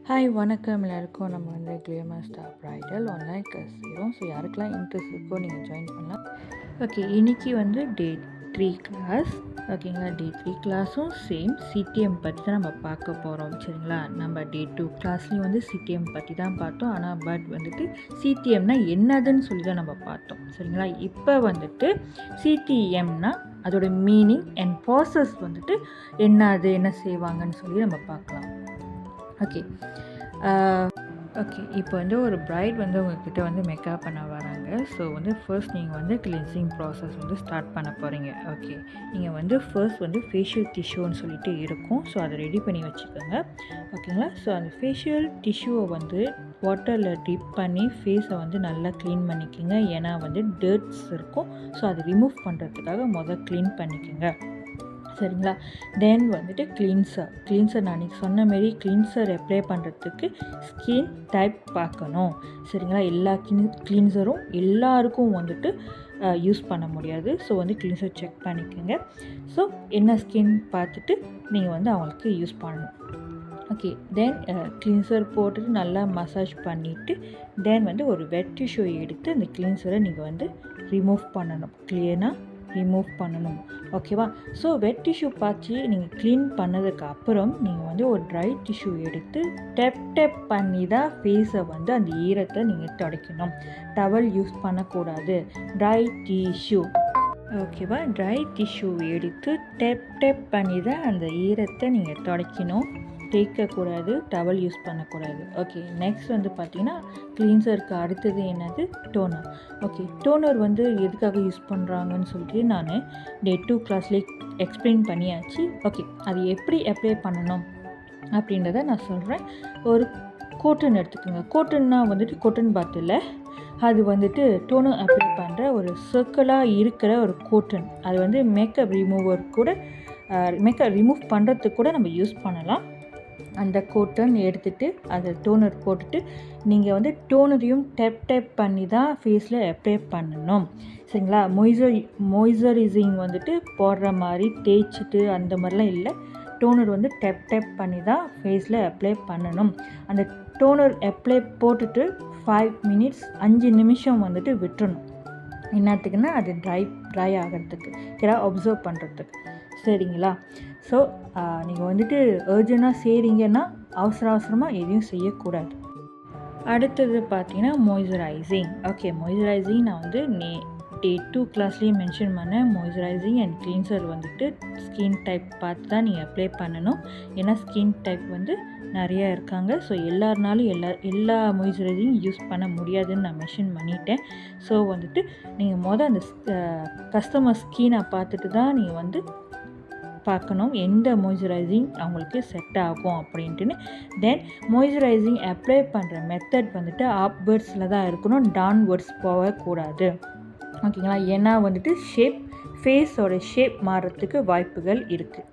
Hi வணக்கம் எல்லாருக்கும். நம்ம வந்து கிளியமர் ஸ்டார் பிரைடல் ஆன்லைன் கிளாஸ் செய்கிறோம். ஸோ யாருக்கெல்லாம் இன்ட்ரெஸ்ட் இருக்கோ நீங்கள் ஜாயின் பண்ணலாம். ஓகே, இன்றைக்கி வந்து டே 3 கிளாஸ். ஓகேங்களா, டே 3 கிளாஸும் சேம் சிடிஎம் பற்றி தான் நம்ம பார்க்க போகிறோம். சரிங்களா, நம்ம டே 2 கிளாஸ்லேயும் வந்து சிடிஎம் பற்றி தான் பார்த்தோம். ஆனால் வந்துட்டு சிடிஎம்னா என்னதுன்னு சொல்லி தான் நம்ம பார்த்தோம். சரிங்களா, இப்போ வந்துட்டு சிடிஎம்னா அதோட மீனிங் அண்ட் ப்ராசஸ் வந்துட்டு என்ன செய்வாங்கன்னு சொல்லி நம்ம பார்க்கலாம். ஓகே இப்போ வந்து ஒரு பிரைட் வந்து உங்கள்கிட்ட வந்து மேக்கப் பண்ண வராங்க. ஸோ வந்து ஃபர்ஸ்ட் நீங்கள் வந்து கிளென்சிங் ப்ராசஸ் வந்து ஸ்டார்ட் பண்ண போகிறீங்க. ஓகே, நீங்கள் வந்து ஃபர்ஸ்ட் வந்து ஃபேஷியல் டிஷ்யூன்னு சொல்லிட்டு இருக்கும். ஸோ அதை ரெடி பண்ணி வச்சுக்கோங்க. ஓகேங்களா, ஸோ அந்த ஃபேஷியல் டிஷ்யூவை வந்து வாட்டரில் டிப் பண்ணி ஃபேஸை வந்து நல்லா க்ளீன் பண்ணிக்கோங்க. ஏன்னா வந்து டர்ட்ஸ் இருக்கும். ஸோ அதை ரிமூவ் பண்ணுறதுக்காக க்ளீன் பண்ணிக்கோங்க. சரிங்களா, தென் வந்துட்டு கிளீன்சர் நான் அன்றைக்கி சொன்ன மாரி கிளீன்சர் அப்ளை பண்ணுறதுக்கு ஸ்கின் டைப் பார்க்கணும். சரிங்களா, எல்லா கிளீன்சரும் எல்லாருக்கும் வந்துட்டு யூஸ் பண்ண முடியாது. ஸோ வந்து கிளீன்சர் செக் பண்ணிக்கோங்க. ஸோ என்ன ஸ்கின் பார்த்துட்டு நீங்கள் வந்து அவங்களுக்கு யூஸ் பண்ணணும். ஓகே, தென் கிளீன்சர் போட்டுட்டு நல்லா மசாஜ் பண்ணிவிட்டு தென் வந்து ஒரு வெட் டிஷ்யூ எடுத்து அந்த கிளீன்சரை நீங்கள் வந்து ரிமூவ் பண்ணணும். ஓகேவா, ஸோ வெட் டிஷ்யூ பார்த்து நீங்கள் க்ளீன் பண்ணதுக்கு அப்புறம் நீங்கள் வந்து ஒரு ட்ரை டிஷ்யூ எடுத்து டெப் பண்ணி தான் ஃபேஸை வந்து அந்த ஈரத்தை நீங்கள் துடைக்கணும். டவல் யூஸ் பண்ணக்கூடாது. ட்ரை டிஷ்யூ, ஓகேவா, ட்ரை டிஷ்யூ எடுத்து டெப் பண்ணி தான் அந்த ஈரத்தை நீங்கள் துடைக்கணும். தேய்க்கக்கூடாது, டவல் யூஸ் பண்ணக்கூடாது. ஓகே, நெக்ஸ்ட் வந்து பார்த்திங்கன்னா கிளீன்சருக்கு அடுத்தது என்னது, டோனர். ஓகே, டோனர் வந்து எதுக்காக யூஸ் பண்ணுறாங்கன்னு சொல்லிட்டு நான் டே 2 கிளாஸ்லேயே எக்ஸ்பிளைன் பண்ணியாச்சு. ஓகே, அது எப்படி அப்ளை பண்ணணும் அப்படின்றத நான் சொல்கிறேன். ஒரு கோட்டன் எடுத்துக்கோங்க. கோட்டன்னா வந்துட்டு கோட்டன் பாட்டில் அது வந்துட்டு டோனர் அப்ளை பண்ணுற ஒரு சர்க்கிளாக இருக்கிற ஒரு கோட்டன். அது வந்து மேக்கப் ரிமூவ் பண்ணுறதுக்கு கூட நம்ம யூஸ் பண்ணலாம். அந்த கோட்டன் எடுத்துகிட்டு அதை டோனர் போட்டுட்டு நீங்கள் வந்து டோனரையும் டெப் பண்ணி தான் ஃபேஸில் அப்ளை பண்ணணும். சரிங்களா, மொய்ஸ்சரைசிங் வந்துட்டு போடுற மாதிரி தேய்ச்சிட்டு அந்த மாதிரிலாம் இல்லை. டோனர் வந்து டெப் பண்ணி தான் ஃபேஸில் அப்ளை பண்ணணும். அந்த டோனர் அப்ளை போட்டுட்டு 5 மினிட்ஸ் 5 நிமிஷம் வந்துட்டு விட்டுறணும். என்னத்துக்குன்னா அது ட்ரை ஆகிறதுக்கு, அப்சர்வ் பண்ணுறதுக்கு. சரிங்களா, ஸோ நீங்கள் வந்துட்டு அர்ஜென்ட்டாக செய்கிறீங்கன்னா அவசரமாக எதையும் செய்யக்கூடாது. அடுத்தது பார்த்தீங்கன்னா மாய்ஸ்சரைசிங். ஓகே, மாய்ஸ்சரைசிங் நான் வந்து டே 2 கிளாஸ்லேயே மென்ஷன் பண்ணேன். மாய்ஸ்சரைசிங் அண்ட் கிளீன்சர் வந்துட்டு ஸ்கின் டைப் பார்த்து தான் நீங்கள் அப்ளை பண்ணணும். ஏன்னா ஸ்கின் டைப் வந்து நிறையா இருக்காங்க. ஸோ எல்லாருனாலும் எல்லா மாய்ஸ்சரைசிங் யூஸ் பண்ண முடியாதுன்னு நான் மென்ஷன் பண்ணிட்டேன். ஸோ வந்துட்டு நீங்கள் அந்த கஸ்டமர் ஸ்கினை பார்த்துட்டு தான் நீங்கள் வந்து பார்க்கணும் எந்த மாய்ஸ்சரைசிங் அவங்களுக்கு செட் ஆகும் அப்படின்ட்டுன்னு. தென் மாய்ஸ்சரைசிங் அப்ளை பண்ணுற மெத்தட் வந்துட்டு அப்வர்ட்ஸில் தான் இருக்கணும், டவுன்வர்ட்ஸ் போகக்கூடாது. ஓகேங்களா, ஏன்னா வந்துட்டு ஃபேஸோட ஷேப் மாறுறதுக்கு வாய்ப்புகள் இருக்குது.